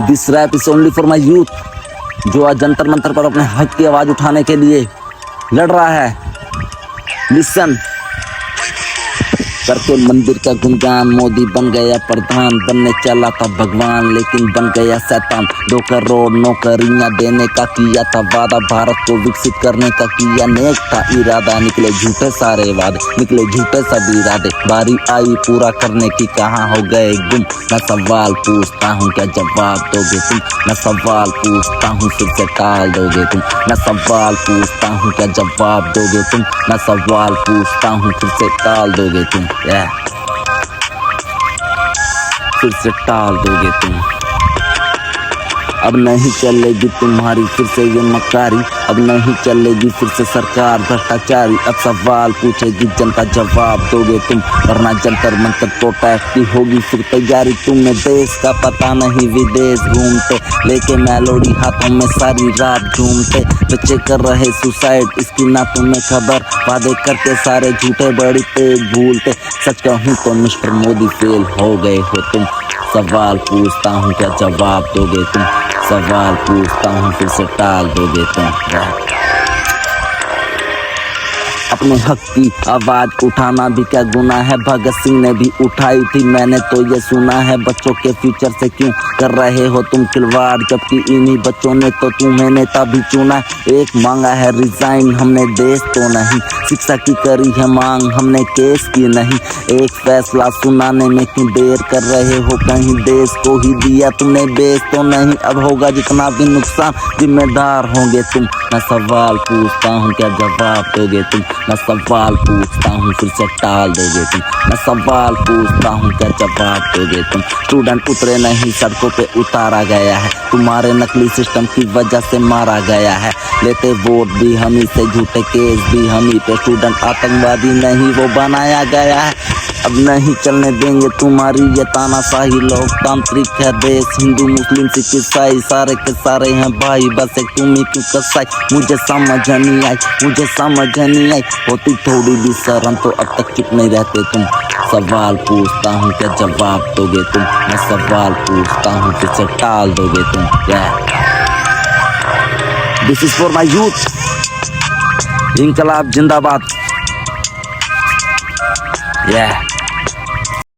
This rap is only for my youth, जो आज जंतर मंतर पर अपने हक की आवाज उठाने के लिए लड़ रहा है। लिसन करके मंदिर का गुणगान, मोदी बन गया प्रधान, बनने चला था भगवान लेकिन बन गया शैतान। 2 करोड़ नौकरियां देने का किया था वादा, भारत को विकसित करने का किया नेक था इरादा। निकले झूठे सारे वादे, निकले झूठे सब इरादे, बारी आई पूरा करने की, कहाँ हो गए गुम। मैं सवाल पूछता हूँ क्या जवाब दोगे तुम, मैं सवाल पूछता हूँ फिर से टाल दोगे तुम, मैं सवाल पूछता हूँ क्या जवाब दोगे तुम, मैं सवाल पूछता हूँ फिर से टाल दोगे तुम। फिर से टाल दोगे तुम। अब नहीं चलेगी तुम्हारी फिर से ये मकारी, अब नहीं चलेगी फिर से सरकार भ्रष्टाचारी। अब सवाल पूछेगी जनता, जवाब दोगे तुम, वरना जंतर मंतर प्रोटेस्ट की होगी फिर तैयारी। तुम्हें देश का पता नहीं, विदेश घूमते लेके मेलोडी हाथों में सारी रात झूमते। बच्चे कर रहे सुसाइड, इसकी ना तुम्हें खबर, वादे करके सारे झूठे बड़ी तेज भूलते। सच कहूँ तो मिस्टर मोदी फेल हो गए हो तुम। सवाल पूछता हूँ क्या जवाब दोगे तुम, सवाल पूछता हूँ फिर से टाल दोगे तुम। अपने हक की आवाज उठाना भी क्या गुनाह है, भगत सिंह ने भी उठाई थी मैंने तो ये सुना है। बच्चों के फ्यूचर से क्यों कर रहे हो तुम खिलवाड़, जबकि इन्हीं बच्चों ने तो तुम्हें नेता भी चुना। एक मांगा है रिजाइन, हमने देश तो नहीं, शिक्षा की करी है मांग, हमने केस की नहीं। एक फैसला सुनाने में क्यों देर कर रहे हो, कहीं देश को ही दिया तुमने बेच तो नहीं। अब होगा जितना भी नुकसान जिम्मेदार होंगे तुम। मैं सवाल पूछता हूँ क्या जवाब दोगे तुम, मैं सवाल पूछता हूँ फिर से टाल दोगे तुम, मैं सवाल पूछता हूँ क्या जवाब दोगे तुम। स्टूडेंट उतरे नहीं सड़कों पे उतारा गया है, तुम्हारे नकली सिस्टम की वजह से मारा गया है। लेते वोट भी हमी से, झूठे केस भी हमी पे, स्टूडेंट आतंकवादी नहीं वो बनाया गया है। अब नहीं चलने देंगे तुम्हारी ये तानाशाही, लोकतांत्रिक है देश, हिंदू मुस्लिम सिख ईसाई सारे के सारे हैं भाई, बस एक तुम ही क्यों कसाई। मुझे समझ नहीं आई, मुझे समझ नहीं आई, होती थोड़ी भी शर्म तो अब तक चुप नहीं रहते तुम। सवाल पूछता हूँ क्या जवाब दोगे तुम, मैं सवाल पूछता हूँ फिर से टाल दोगे तुम। This is for my youth, इंकलाब जिंदाबाद।